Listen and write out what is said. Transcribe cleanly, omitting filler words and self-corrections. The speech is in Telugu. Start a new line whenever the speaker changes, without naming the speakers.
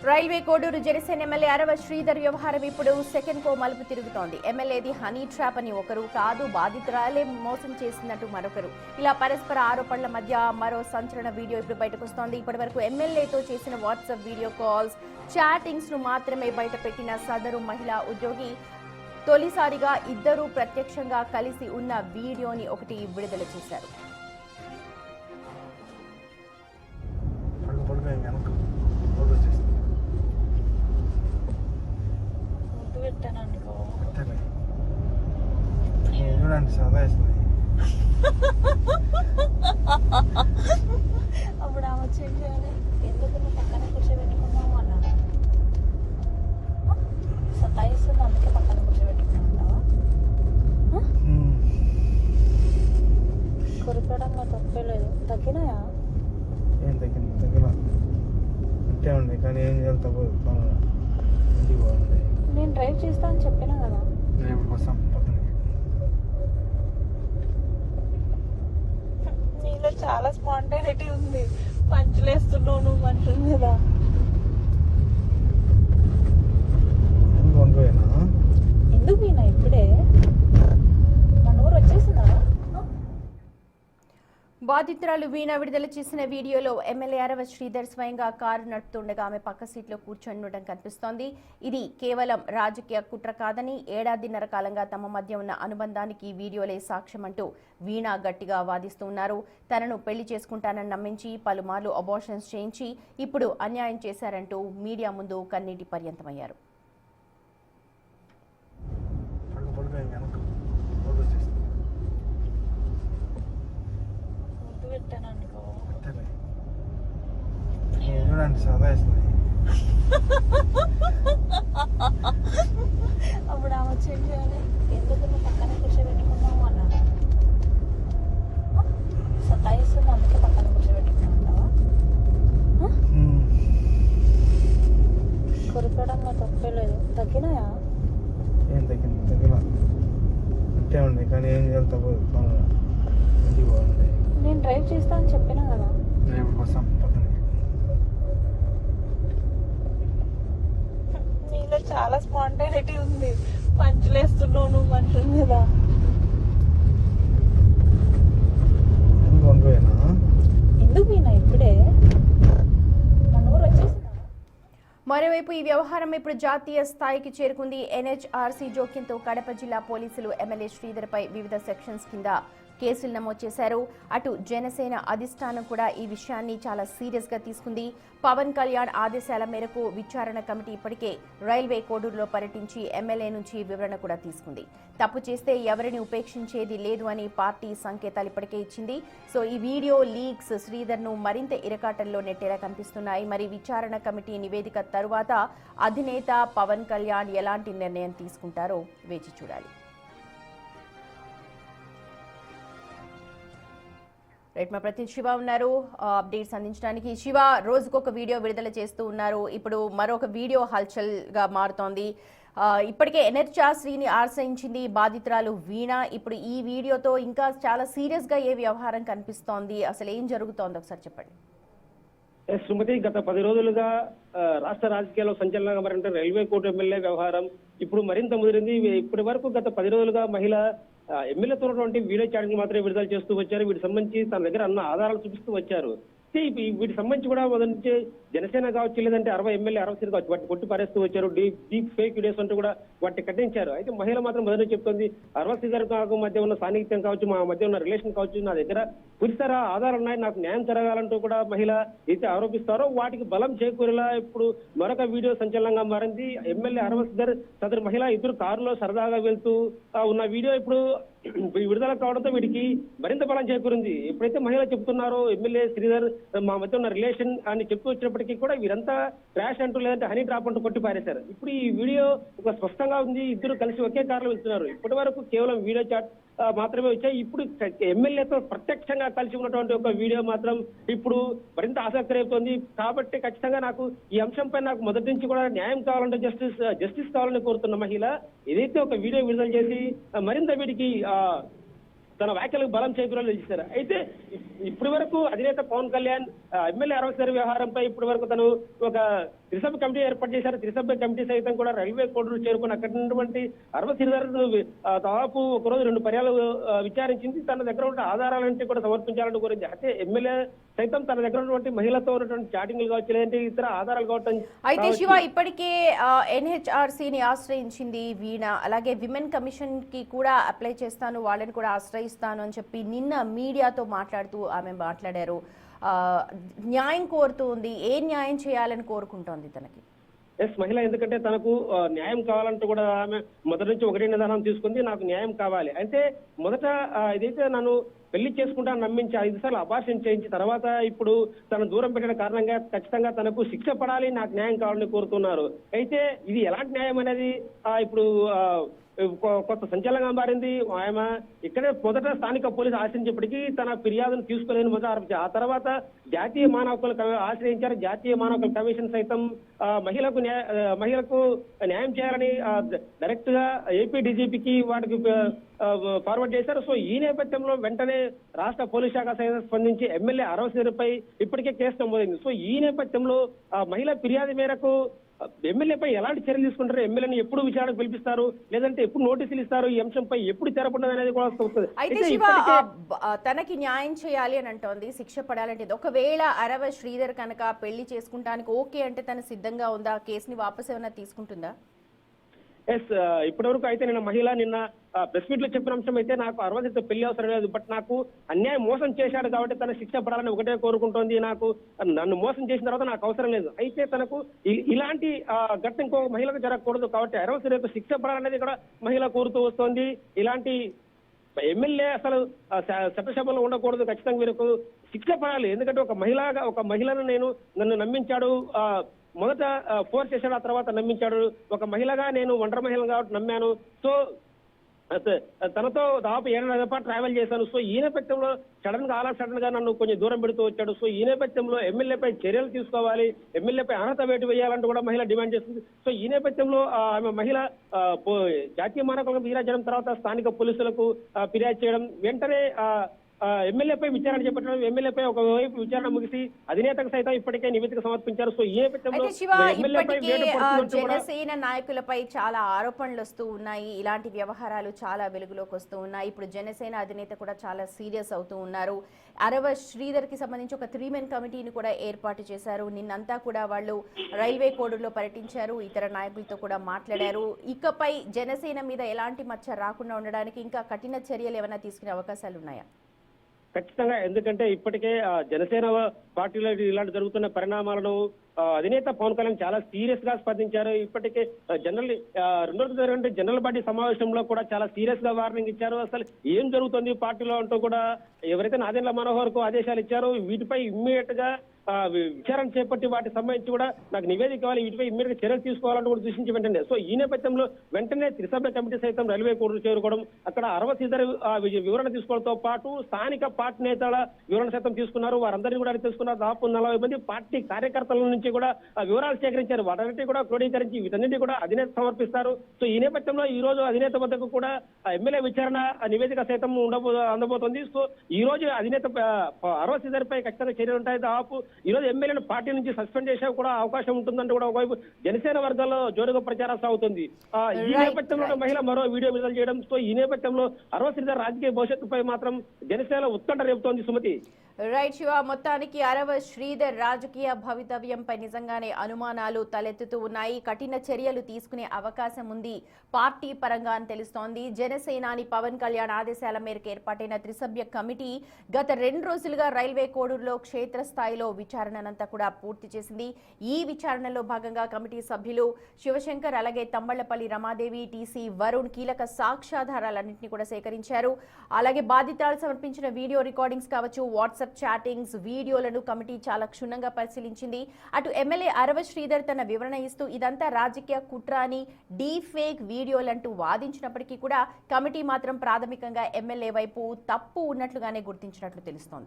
రైల్వే కోడూరు జనసేన ఎమ్మెల్యే అరవ శ్రీధర్ వ్యవహారం ఇప్పుడు సెకండ్ కో మలుపు తిరుగుతోంది. ఎమ్మెల్యేది హనీ ట్రాప్ అని ఒకరు, కాదు బాధితురాలే మోసం చేసినట్టు మరొకరు. ఇలా పరస్పర ఆరోపణల మధ్య మరో సంచలన వీడియో ఇప్పుడు బయటకు వస్తోంది. ఇప్పటి వరకు ఎమ్మెల్యేతో చేసిన వాట్సాప్ వీడియో కాల్స్, చాటింగ్స్ ను మాత్రమే బయటపెట్టిన సదరు మహిళా ఉద్యోగి తొలిసారిగా ఇద్దరూ ప్రత్యక్షంగా కలిసి ఉన్న వీడియోని ఒకటి విడుదల చేశారు.
చూడండి సదా
అప్పుడు ఆమె వచ్చేది ఎందుకు నువ్వు పక్కన కూర్చోబెట్టుకున్నావు అన్నాను. సతాయిస్తుంది, అందుకే పక్కన కూర్చోబెట్టుకున్నావు. కొరికడంగా తప్పే లేదు. తగ్గినాయా?
ఏం తగ్గింది? తగ్గిన అంటే ఉంది, కానీ ఏం చేయాలి తప్పదు. ఇంటికి బాగుంది.
నేను డ్రైవ్ చేస్తా అని చెప్పినా కదా.
రేపు వస్తాం.
నీలో చాలా స్పాంటైనిటీ ఉంది. పంచులేస్తున్నావు నువ్వు మనుషుల మీద. ఎందుకు వీణా ఇప్పుడే మన ఊరు వచ్చేసిందా?
బాధితురాలు వీణ విడుదల చేసిన వీడియోలో ఎమ్మెల్యే అరవ శ్రీధర్ స్వయంగా కారు నడుపుతుండగా ఆమె పక్క సీట్లో కూర్చొని ఉండడం కనిపిస్తోంది. ఇది కేవలం రాజకీయ కుట్ర కాదని, ఏడాదిన్నర కాలంగా తమ మధ్య ఉన్న అనుబంధానికి వీడియోలే సాక్ష్యమంటూ వీణ గట్టిగా వాదిస్తున్నారు. తనను పెళ్లి చేసుకుంటానని నమ్మించి పలుమార్లు అబార్షన్స్ చేయించి ఇప్పుడు అన్యాయం చేశారంటూ మీడియా ముందు కన్నీటి పర్యంతమయ్యారు.
చూడండి సదా
అప్పుడు ఆమె వచ్చేది ఎందుకు నువ్వు పక్కన కూర్చోబెట్టుకున్నావు అన్నాను. సతాయిస్తుంది, అందుకే పక్కన కూర్చోబెట్టుకున్నావు. కొరికడంగా తప్పే లేదు. తగ్గినాయా?
ఏం తగ్గింది? తగ్గిన అంటే ఉంది, కానీ ఏం చేయాలి తప్పదు. ఇంటికి బాగుంది.
నేను డ్రైవ్ చేస్తా అని చెప్పినా కదా.
రేపు వస్తాం.
నీలో చాలా స్పాంటైనిటీ ఉంది. పంచులేస్తున్నావు నువ్వు మనుషుల మీద. ఎందుకు వీణా ఇప్పుడే మన ఊరు వచ్చేసిందా?
మరోవైపు ఈ వ్యవహారం ఇప్పుడు జాతీయ స్థాయికి చేరుకుంది. ఎన్హెచ్ఆర్సీ జోక్యంతో కడప జిల్లా పోలీసులు ఎమ్మెల్యే శ్రీధర్ పై వివిధ సెక్షన్స్ కింద కేసులు నమోదు చేశారు. అటు జనసేన అధిష్టానం కూడా ఈ విషయాన్ని చాలా సీరియస్ గా తీసుకుంది. పవన్ కళ్యాణ్ ఆదేశాల మేరకు విచారణ కమిటీ ఇప్పటికే రైల్వే కోడూరులో పర్యటించి ఎమ్మెల్యే నుంచి వివరణ కూడా తీసుకుంది. తప్పు చేస్తే ఎవరిని ఉపేక్షించేది లేదు అని పార్టీ సంకేతాలు ఇప్పటికే ఇచ్చింది. సో ఈ వీడియో లీక్స్ శ్రీధర్ ను మరింత ఇరకాటంలో నెట్టేలా కనిపిస్తున్నాయి. మరి విచారణ కమిటీ నివేదిక తరువాత అధినేత పవన్ కళ్యాణ్ ఎలాంటి నిర్ణయం తీసుకుంటారో వేచి చూడాలి. రైట్, మా ప్రతినిధి శివ ఉన్నారు అప్డేట్స్ అందించడానికి. శివ, రోజుకొక వీడియో విడుదల చేస్తూ ఉన్నారు. ఇప్పుడు మరొక వీడియో హల్చల్ గా మారుతోంది. ఇప్పటికే ఎన్హెచ్ఆర్సీని ఆశ్రయించింది బాధితురాలు వీణ. ఇప్పుడు ఈ వీడియోతో ఇంకా చాలా సీరియస్ గా ఏ వ్యవహారం కనిపిస్తోంది? అసలు ఏం జరుగుతోంది ఒకసారి చెప్పండి.
సుమతి, గత 10 రోజులుగా రాష్ట్ర రాజకీయాల్లో సంచలనంగా మారిన రైల్వే కోర్టు ఎమ్మెల్యే వ్యవహారం ఇప్పుడు మరింత ముదిరింది. ఇప్పటి వరకు గత 10 రోజులుగా మహిళ ఎమ్మెల్యేతో ఉన్నటువంటి వీడియో చాటింగ్ మాత్రమే విడుదల చేస్తూ వచ్చారు. వీటికి సంబంధించి తన దగ్గర అన్న ఆధారాలు చూపిస్తూ వచ్చారు. వీటికి సంబంధించి కూడా మొదటి నుంచి జనసేన కావచ్చు, లేదంటే ఎమ్మెల్యే అరవసరి కావచ్చు, వాటిని కొట్టి పారేస్తూ వచ్చారు. డీప్ ఫేక్ వీడియోస్ అంటూ కూడా వాటిని ఖండించారు. అయితే మహిళ మాత్రం మొదటి చెప్తుంది, అరవసరి గారి మధ్య ఉన్న సాన్నిహిత్యం కావచ్చు, మా మధ్య ఉన్న రిలేషన్ కావచ్చు, నా దగ్గర పురిస్తారా ఆధారాలు ఉన్నాయి, నాకు న్యాయం జరగాలంటూ కూడా మహిళ అయితే ఆరోపిస్తారో వాటికి బలం చేకూరేలా ఇప్పుడు మరొక వీడియో సంచలనంగా మారింది. ఎమ్మెల్యే అరవసరి సదరు మహిళ ఇద్దరు కారులో సరదాగా వెళ్తూ ఉన్న వీడియో ఇప్పుడు విడుదల కావడంతో వీటికి మరింత బలం చేకూరింది. ఎప్పుడైతే మహిళ చెప్తున్నారో ఎమ్మెల్యే శ్రీధర్ మా మధ్య ఉన్న రిలేషన్ అని చెప్తూ వచ్చినప్పటికీ కూడా వీరంతా క్రాష్ అంటూ లేదంటే హనీ డ్రాప్ అంటూ కొట్టి పారేశారు. ఇప్పుడు ఈ వీడియో ఒక స్పష్టంగా ఉంది, ఇద్దరు కలిసి ఒకే కారులో వెళ్తున్నారు. ఇప్పటి వరకు కేవలం వీడియో చాట్ మాత్రమే వచ్చాయి. ఇప్పుడు ఎమ్మెల్యేతో ప్రత్యక్షంగా కలిసి ఉన్నటువంటి ఒక వీడియో మాత్రం ఇప్పుడు మరింత ఆసక్తి రేపుతోంది. కాబట్టి ఖచ్చితంగా నాకు ఈ అంశంపై నాకు మొదటి నుంచి కూడా న్యాయం కావాలంటే జస్టిస్ కావాలని కోరుతున్న మహిళ ఏదైతే ఒక వీడియో విడుదల చేసి మరింత వీడికి తన వ్యాఖ్యలకు బలం చేకూరాలని చేశారు. అయితే ఇప్పటి వరకు అధినేత పవన్ కళ్యాణ్ ఎమ్మెల్యే అరవై వ్యవహారంపై ఇప్పటి వరకు తను ఒక త్రిసభ్య కమిటీ ఏర్పాటు చేశారు. త్రిసభ్య కమిటీ సైతం కూడా రైల్వే కోర్టులు చేరుకుని అక్కడ ఉన్నటువంటి అరవై దాదాపు ఒకరోజు 2 పర్యాలు విచారించింది. తన దగ్గర ఉన్న ఆధారాలంటే కూడా సమర్పించాలని కోరింది. అయితే ఎమ్మెల్యే సైతం తన దగ్గర ఉన్నటువంటి మహిళతో ఉన్నటువంటి చాటింగ్లు కావచ్చు, లేదంటే ఇతర ఆధారాలు కావచ్చు.
అయితే శివ ఇప్పటికే ఎన్హెచ్ఆర్సీని ఆశ్రయించింది వీణ, అలాగే విమెన్ కమిషన్ కి కూడా అప్లై చేస్తాను, వాళ్ళని కూడా ఆశ్రయిస్తాను అని చెప్పి నిన్న మీడియాతో మాట్లాడుతూ ఆమె మాట్లాడారు. న్యాయం కోరుతూ ఉంది. ఏ న్యాయం చేయాలని కోరుకుంటోంది తనకి?
మహిళ ఎందుకంటే తనకు న్యాయం కావాలంటూ కూడా ఆమె మొదటి నుంచి ఒకటే నిదానం తీసుకుంది, నాకు న్యాయం కావాలి. అయితే మొదట ఇదైతే నన్ను పెళ్లి చేసుకుంటా నమ్మించి 5 సార్లు అబార్షన్ చేయించి తర్వాత ఇప్పుడు తను దూరం పెట్టిన కారణంగా ఖచ్చితంగా తనకు శిక్ష పడాలి, నాకు న్యాయం కావాలని కోరుతున్నారు. అయితే ఇది ఎలాంటి న్యాయం అనేది ఇప్పుడు కొత్త సంచలనంగా మారింది. ఆమె ఇక్కడే మొదట స్థానిక పోలీసు ఆశ్రయించేప్పటికీ తన ఫిర్యాదును తీసుకోలేని మొదట ఆరోపించారు. ఆ తర్వాత జాతీయ మానవ హక్కులు ఆశ్రయించారు. జాతీయ మానవ హక్కుల కమిషన్ సైతం మహిళకు న్యాయం చేయాలని డైరెక్ట్ గా ఏపీ డీజీపీకి వాటికి ఫార్వర్డ్ చేశారు. సో ఈ నేపథ్యంలో వెంటనే రాష్ట్ర పోలీస్ శాఖ సైతం స్పందించి ఎమ్మెల్యే అరవై ఇప్పటికే కేసు నమోదైంది. సో ఈ నేపథ్యంలో మహిళా ఫిర్యాదు మేరకు ఎమ్మెల్యేపై ఎలాంటి చర్యలు తీసుకుంటారు, ఎమ్మెల్యేని ఎప్పుడు విచారణకు పిలిపిస్తారు, లేదంటే ఎప్పుడు నోటీసులు ఇస్తారు, ఈ అంశంపై ఎప్పుడు తెరపడదు అనేది కూడా వస్తుంది.
అయితే శివ తనకి న్యాయం చేయాలి అని అంటోంది, శిక్ష పడాలంటే. ఒకవేళ అరవ శ్రీధర్ కనుక పెళ్లి చేసుకుంటానికి ఓకే అంటే తను సిద్ధంగా ఉందా? కేసుని వాపస్ ఏమైనా తీసుకుంటుందా?
ఇప్పటి వరకు అయితే నిన్న ప్రెస్ మీట్ లో చెప్పిన అంశం అయితే నాకు అరవైతో పెళ్లి అవసరం లేదు, బట్ నాకు అన్యాయం మోసం చేశాడు కాబట్టి తన శిక్ష పడాలని ఒకటే కోరుకుంటోంది. నన్ను మోసం చేసిన తర్వాత నాకు అవసరం లేదు. అయితే తనకు ఇలాంటి ఘటన ఇంకో మహిళకు జరగకూడదు కాబట్టి అరవై శిక్ష పడాలనేది కూడా మహిళ కోరుతూ వస్తోంది. ఇలాంటి ఎమ్మెల్యే అసలు చట్టసభలో ఉండకూడదు, ఖచ్చితంగా వీరికి శిక్ష పడాలి. ఎందుకంటే ఒక మహిళను నన్ను నమ్మించాడు, మొదట ఫోర్స్ చేశాడు, ఆ తర్వాత నమ్మించాడు. ఒక మహిళగా నేను ఒంటరి మహిళ కాబట్టి నమ్మాను. సో తనతో దాదాపు 7 నెలల పాటు ట్రావెల్ చేశాను. సో ఈ నేపథ్యంలో సడన్ గా నన్ను కొంచెం దూరం పెడుతూ వచ్చాడు. సో ఈ నేపథ్యంలో ఎమ్మెల్యేపై చర్యలు తీసుకోవాలి, ఎమ్మెల్యేపై అర్హత వేటు వేయాలంటూ కూడా మహిళ డిమాండ్ చేస్తుంది. సో ఈ నేపథ్యంలో ఆమె మహిళ జాతీయ మానవ ఫిర్యాదు చేయడం తర్వాత స్థానిక పోలీసులకు ఫిర్యాదు చేయడం, వెంటనే ఎమ్మెల్యేపై విచారణ చేపట్టడం, ఎమ్మెల్యేపై ఒకవైపు విచారణ ముగిసి అధినేతకు సైతం ఇప్పటికే నివేదిక సమర్పించారు. సో ఈ నేపథ్యంలో
జనసేన నాయకులపై చాలా ఆరోపణలు వస్తూ ఉన్నాయి, ఇలాంటి వ్యవహారాలు చాలా వెలుగులోకి వస్తూ ఉన్నాయి. ఇప్పుడు జనసేన అధినేత కూడా చాలా సీరియస్ అవుతూ ఉన్నారు. అరవ శ్రీధర్ కి సంబంధించి ఒక 3 మెన్ కమిటీని కూడా ఏర్పాటు చేశారు. నిన్నంతా కూడా వాళ్ళు రైల్వే కోడూరులో పర్యటించారు, ఇతర నాయకులతో కూడా మాట్లాడారు. ఇకపై జనసేన మీద ఎలాంటి మచ్చ రాకుండా ఉండడానికి ఇంకా కఠిన చర్యలు ఏమైనా తీసుకునే అవకాశాలు ఉన్నాయా?
ఖచ్చితంగా, ఎందుకంటే ఇప్పటికే జనసేన పార్టీలో ఇలాంటి జరుగుతున్న పరిణామాలను అధినేత పవన్ కళ్యాణ్ చాలా సీరియస్ గా స్పందించారు. ఇప్పటికే జనరల్ పార్టీ సమావేశంలో కూడా చాలా సీరియస్ గా వార్నింగ్ ఇచ్చారు. అసలు ఏం జరుగుతుంది పార్టీలో అంటూ కూడా ఎవరైతే నాదెండ్ల మనోహర్ కు ఆదేశాలు ఇచ్చారో వీటిపై ఇమ్మీడియట్ గా విచారణ చేపట్టి వాటికి సంబంధించి కూడా నాకు నివేదిక ఇవ్వాలి, వీటిపై ఇమ్మీడియట్ గా చర్యలు తీసుకోవాలంటూ కూడా సూచించి వెంటనే సో ఈ నేపథ్యంలో వెంటనే త్రిసభ్య కమిటీ సైతం రైల్వే కోర్టులు చేరుకోవడం, అక్కడ శ్రీధర్ వివరణ తీసుకోవడంతో పాటు స్థానిక పార్టీ నేతల వివరణ సైతం తీసుకున్నారు. వారందరినీ కూడా తెలుసుకున్నారు. దాదాపు 40 మంది పార్టీ కార్యకర్తల నుంచి కూడా వివరాలు సేకరించారు. వాటన్నిటి కూడా క్రోడీకరించి వీటన్నిటి కూడా అధినేత సమర్పిస్తారు. సో ఈ నేపథ్యంలో ఈ రోజు అధినేత వద్దకు కూడా ఎమ్మెల్యే విచారణ నివేదిక సైతం అందబోతోంది. సో ఈ రోజు అధినేత శ్రీధర్ పై ఖచ్చితంగా చర్యలు ఉంటాయి. దాదాపు ఈ రోజు ఎమ్మెల్యేను పార్టీ నుంచి సస్పెండ్ చేసే కూడా అవకాశం ఉంటుందంటే కూడా ఒకవైపు జనసేన వర్గాల్లో జోరుగా ప్రచారం సాగుతుంది. ఈ నేపథ్యంలో మహిళ మరో వీడియో విడుదల చేయడం, సో ఈ నేపథ్యంలో శ్రీధర్ రాజకీయ భవిష్యత్తుపై మాత్రం జనసేన ఉత్కంఠ రేపుతోంది. సుమతి.
రైట్ శివ, మొత్తానికి అరవ శ్రీధర్ రాజకీయ భవితవ్యంపై నిజంగానే అనుమానాలు తలెత్తుతూ ఉన్నాయి. కఠిన చర్యలు తీసుకునే అవకాశం ఉంది పార్టీ పరంగా అని తెలుస్తోంది. జనసేనాని పవన్ కళ్యాణ్ ఆదేశాల మేరకు ఏర్పాటైన త్రిసభ్య కమిటీ గత 2 రోజులుగా రైల్వే కోడూరులో క్షేత్రస్థాయిలో విచారణనంతా కూడా పూర్తి చేసింది. ఈ విచారణలో భాగంగా కమిటీ సభ్యులు శివశంకర్, అలాగే తమ్మళ్లపల్లి రమాదేవి, టీసీ వరుణ్ కీలక సాక్ష్యాధారాలన్నింటినీ కూడా సేకరించారు. అలాగే బాధితులు సమర్పించిన వీడియో రికార్డింగ్స్ కావచ్చు, వాట్సాప్ చాటింగ్స్, వీడియోలను కమిటీ చాలా క్షుణ్ణంగా పరిశీలించింది. అటు ఎమ్మెల్యే అరవ శ్రీధర్ తన వివరణ ఇస్తూ ఇదంతా రాజకీయ కుట్ర అని, డీ ఫేక్ వీడియోలంటూ వాదించినప్పటికీ కూడా కమిటీ మాత్రం ప్రాథమికంగా ఎమ్మెల్యే వైపు తప్పు ఉన్నట్లుగానే గుర్తించినట్లు తెలుస్తోంది.